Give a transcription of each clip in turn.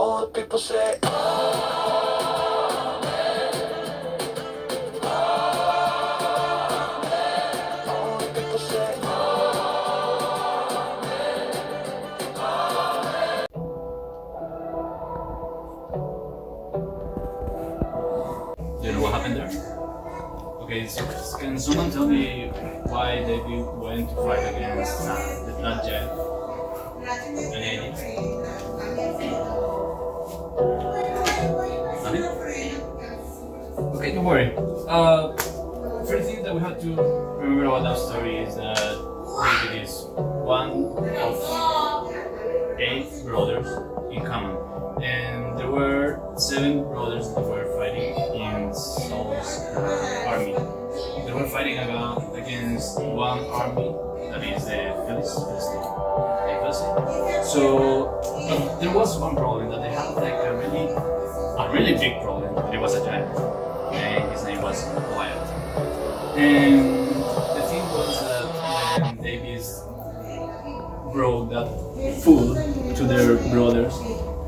All the people say, all the people say, Do you know what happened there? Okay, so can someone tell me why David went to fight against that giant? Any idea? Nothing? Okay, don't worry. First thing that we have to remember about that story is that David is one of 8 brothers in common. And there were 7 brothers that were fighting in Saul's army. They were fighting against one army, that is the Philistine. So there was one problem, that they had like a really big problem. It was a giant, and his name was Goliath. And the thing was that when David brought that food to their brothers,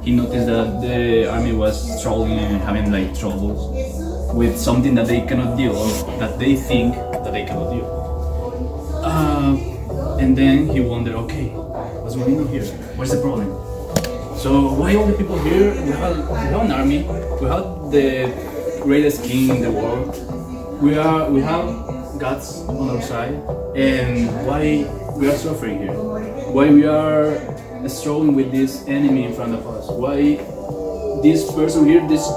he noticed that the army was struggling and having like troubles with something that they cannot deal, or that they think that they cannot deal. And then he wondered, okay, what's going on here? What's the problem? So why all the people here? We have an army. We have the greatest king in the world. We have gods on our side, and why we are suffering here? Why we are struggling with this enemy in front of us? Why this person here? It's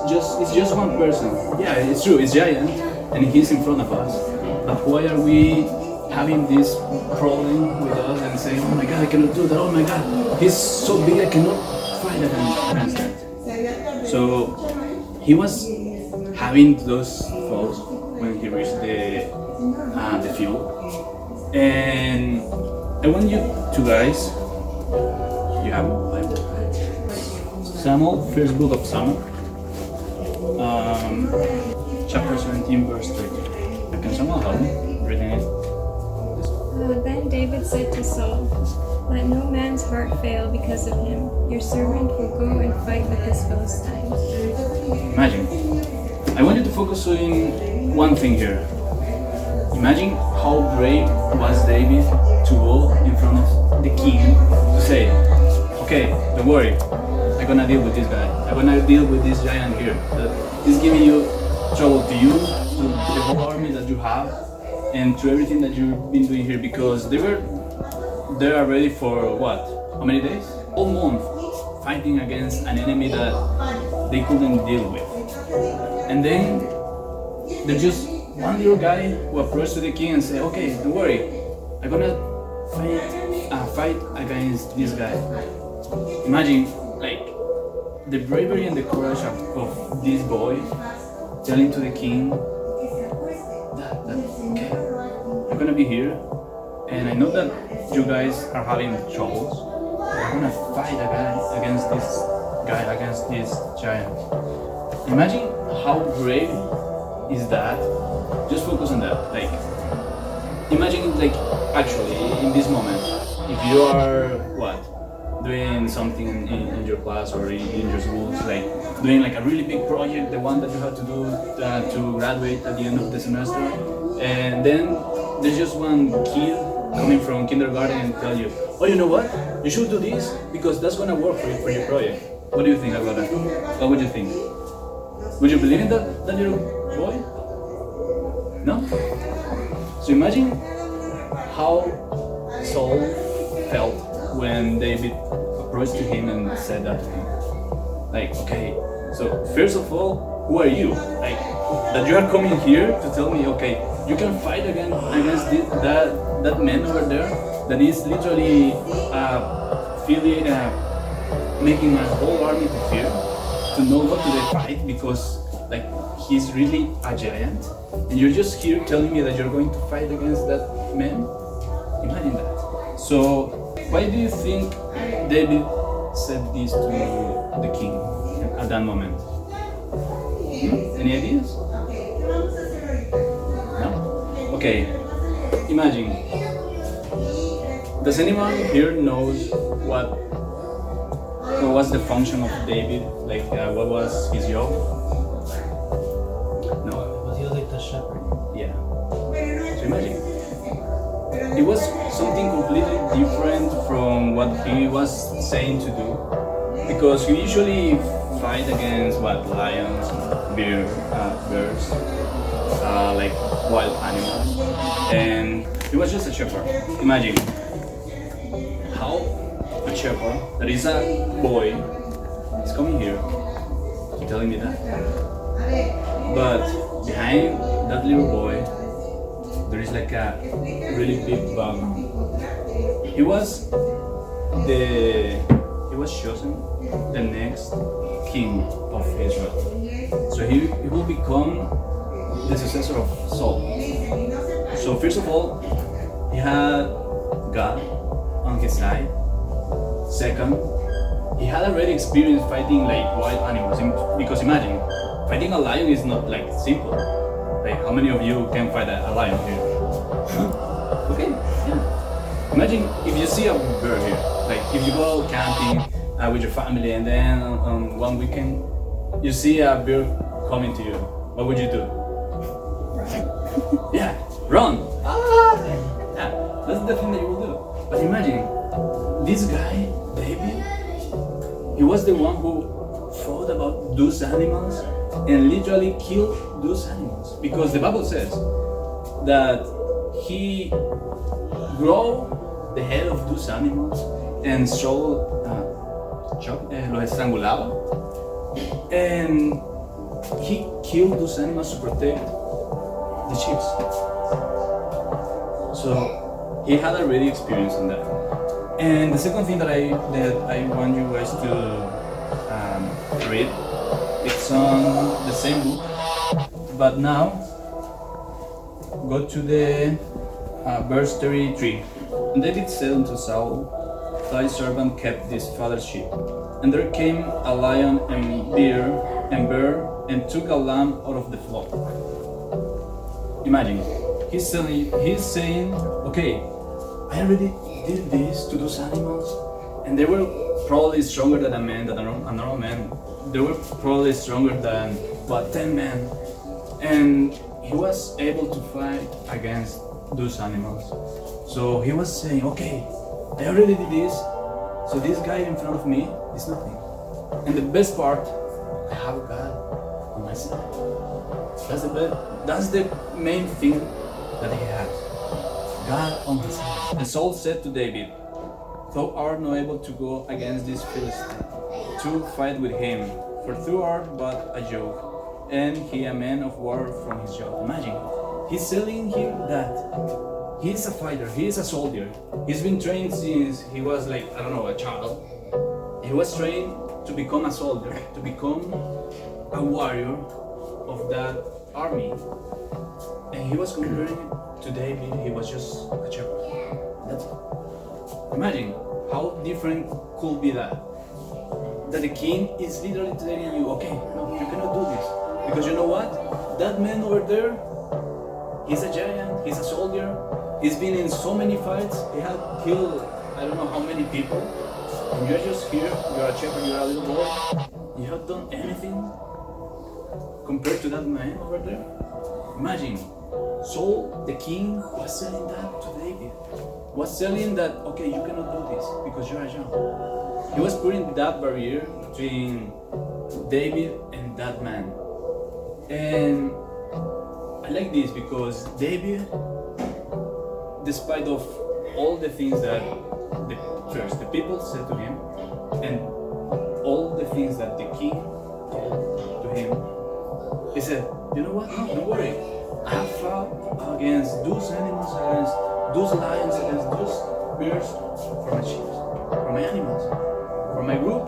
just one person. Yeah, it's true. It's giant, and he's in front of us. But why are we having this problem with us and saying, "Oh my God, I cannot do that. Oh my God, he's so big, I cannot fight against that." So he was having those thoughts when he reached the field, and I want you two guys. You have a Bible. Samuel, first book of Samuel, chapter 17, verse 30. Can someone help me reading it? Then David said to Saul, "Let no man's heart fail because of him. Your servant will go and fight with this Philistine." Imagine. I want you to focus on one thing here. Imagine how brave was David to go in front of the king to say, "Okay, don't worry, I'm gonna deal with this guy. I'm gonna deal with this giant here that is giving you trouble, to you, to the whole army that you have, and to everything that you've been doing here," because they are ready for what? How many days? All month fighting against an enemy that they couldn't deal with. And then there's just one little guy who approached to the king and said, "Okay, don't worry, I'm gonna fight against this guy." Imagine like the bravery and the courage of this boy telling to the king that okay, I'm gonna be here, and I know that you guys are having troubles. I'm gonna fight against this guy, against this giant. Imagine how brave is that. Just focus on that. Like, imagine like actually in this moment, if you are doing something in your class or in your schools, like doing like a really big project, the one that you have to do to graduate at the end of the semester, and then there's just one kid coming from kindergarten and tell you, "Oh, you know what? You should do this because that's gonna work for your project." What do you think about that? What would you think? Would you believe in that little boy? No? So imagine how Saul felt when David approached to him and said that to him. Like, okay, so first of all, who are you? Like, that you are coming here to tell me, okay, you can fight against that man over there that is literally making my whole army to fear, to know what to fight because like he's really a giant, and you're just here telling me that you're going to fight against that man? Imagine that. So why do you think David said this to the king at that moment? Any ideas? No? Okay, imagine. Does anyone here knows what what was the function of David? Like, what was his job? No. Was he like the shepherd? Yeah. So imagine. It was something completely different from what he was saying to do. Because he usually fight against lions, bears, like wild animals. And he was just a shepherd. Imagine how a shepherd that is a boy is coming here telling me that. But behind that little boy, there is like a really big background. He was chosen the next king of Israel. So he will become the successor of Saul. So first of all, he had God on his side. Second, he had already experience fighting like wild animals. Because imagine, fighting a lion is not like simple. Like how many of you can fight a lion here? Okay, yeah. Imagine if you see a bear here. Like if you go camping with your family and then on one weekend you see a bear coming to you. What would you do? Yeah, run! Yeah, that's the thing that you will do. But imagine, this guy, David, he was the one who thought about those animals and literally killed those animals. Because the Bible says that he grew the head of those animals and los estrangulaba. And he killed those animals to protect the sheep. So he had already experience in that. And the second thing that I want you guys to read, it's on the same book, but now go to the verse 33. And David said unto Saul, thy servant kept his father's sheep. And there came a lion and bear and took a lamb out of the flock. Imagine, he's saying, okay, I already did this to those animals, and they were probably stronger than a normal man. They were probably stronger than 10 men, and he was able to fight against those animals. So he was saying, okay, I already did this, so this guy in front of me is nothing. And the best part, I have God on my side. That's the main thing that he has. God on his side. And Saul said to David, thou art not able to go against this Philistine to fight with him, for thou art but a yoke, and he a man of war from his yoke. Imagine, he's telling him that he's a fighter, he is a soldier. He's been trained since he was like, I don't know, a child. He was trained to become a soldier, to become a warrior of that army. And he was comparing to David, he was just a shepherd. That's it. Imagine how different could be that. That the king is literally telling you, okay, no, you cannot do this. Because you know what? That man over there, he's a giant, he's a soldier, he's been in so many fights, he had killed I don't know how many people, and you're just here, you're a shepherd, you're a little boy, you have done anything compared to that man over there? Imagine, Saul, the king, was telling that to David. Was telling that, okay, you cannot do this because you are young. He was putting that barrier between David and that man. And I like this because David, despite of all the things that the people said to him, and all the things that the king told to him, he said, you know what, no, don't worry. I have fought against those animals, against those lions, against those bears, for my sheep, for my animals, for my group.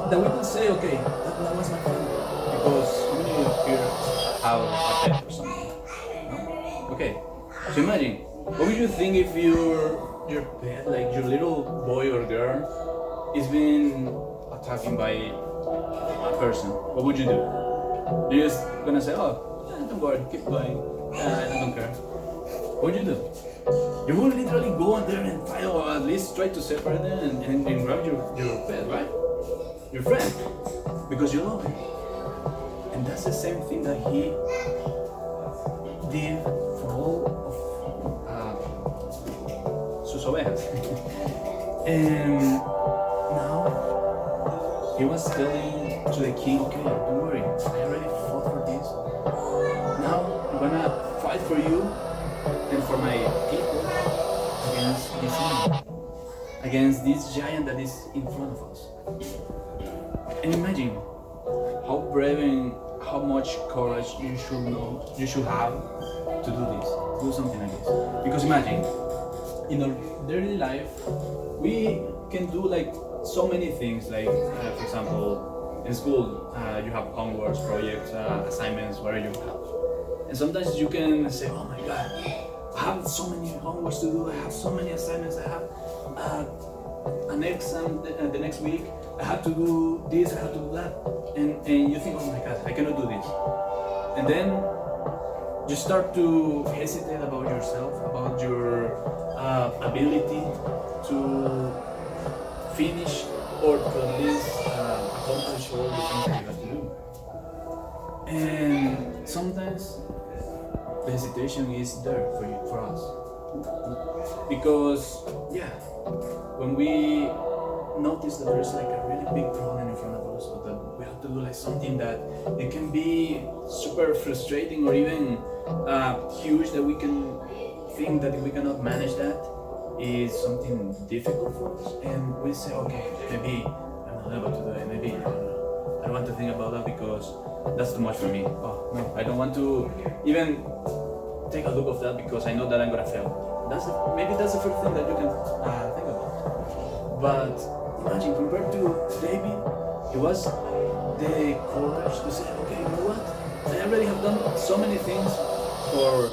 That we could say, okay, that was my family. Because how many of you here have a pet or something? No? Okay, so imagine, what would you think if your pet, like your little boy or girl, is being attacked by a person? What would you do? You're just gonna say, oh, don't worry, keep going, I don't care. What would you do? you will literally go in there and fight, or at least try to separate them and grab your pet, right? Your friend, because you love him. And that's the same thing that he did for all of sus ovejas. And now he was telling to the king, okay, don't worry, I already fought for this. Now I'm gonna fight for you and for my people against this enemy, against this giant that is in front of us. And imagine how brave and how much courage you should have to do something like this. Because imagine, in our daily life, we can do like so many things. Like, for example, in school, you have homeworks, projects, assignments, whatever you have. And sometimes you can say, oh my God, I have so many homeworks to do, I have so many assignments, I have an exam the next week, I have to do this, I have to do that. And you think, oh my God, I cannot do this. And then you start to hesitate about yourself, about your ability to finish or to at least accomplish all the things that you have to do. And sometimes the hesitation is there for us. Because, yeah, when we notice that there's like a really big problem in front of us, or that we have to do like something that it can be super frustrating or even huge, that we can think that we cannot manage that, is something difficult for us, and we say, okay, maybe I'm not able to do it, maybe I don't want to think about that because that's too much for me. Oh no, I don't want to even take a look of that because I know that I'm gonna fail. Maybe that's the first thing that you can think about. But imagine, compared to David, it was the courage to say, okay, you know what? I already have done so many things for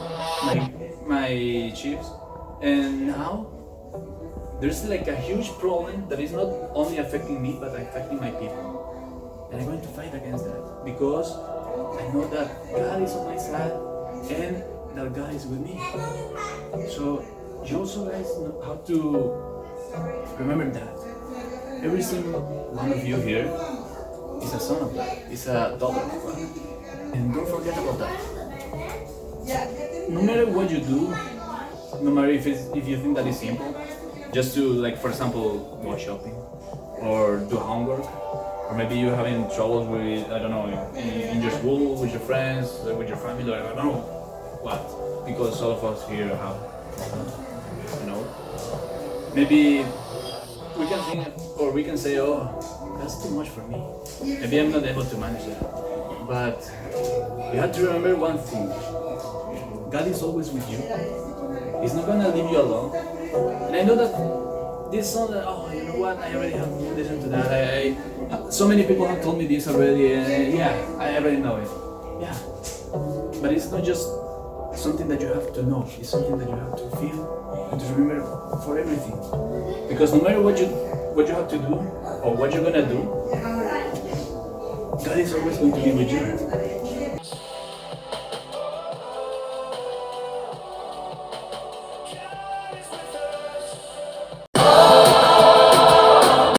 my chiefs, and now there's like a huge problem that is not only affecting me but affecting my people. And I'm going to fight against that because I know that God is on my side and that God is with me. So you also guys know how to remember that. Every single one of you here is a son of God, is a daughter of God. And don't forget about that. No matter what you do, no matter if you think that is simple, just to, like, for example, go shopping or do homework, or maybe you're having troubles with, I don't know, in your school, with your friends, with your family, or I don't know what, because all of us here have, you know, maybe we can think, or we can say, oh, that's too much for me, maybe I'm not able to manage that. But you have to remember one thing: God is always with you. He's not gonna leave you alone. And I know that this song, that, oh, you know what, I already have listened to that. So many people have told me this already, and yeah, I already know it. Yeah, but it's not just something that you have to know. It's something that you have to feel and to remember for everything. Because no matter what you have to do or what you're gonna do, God is always going to be with you.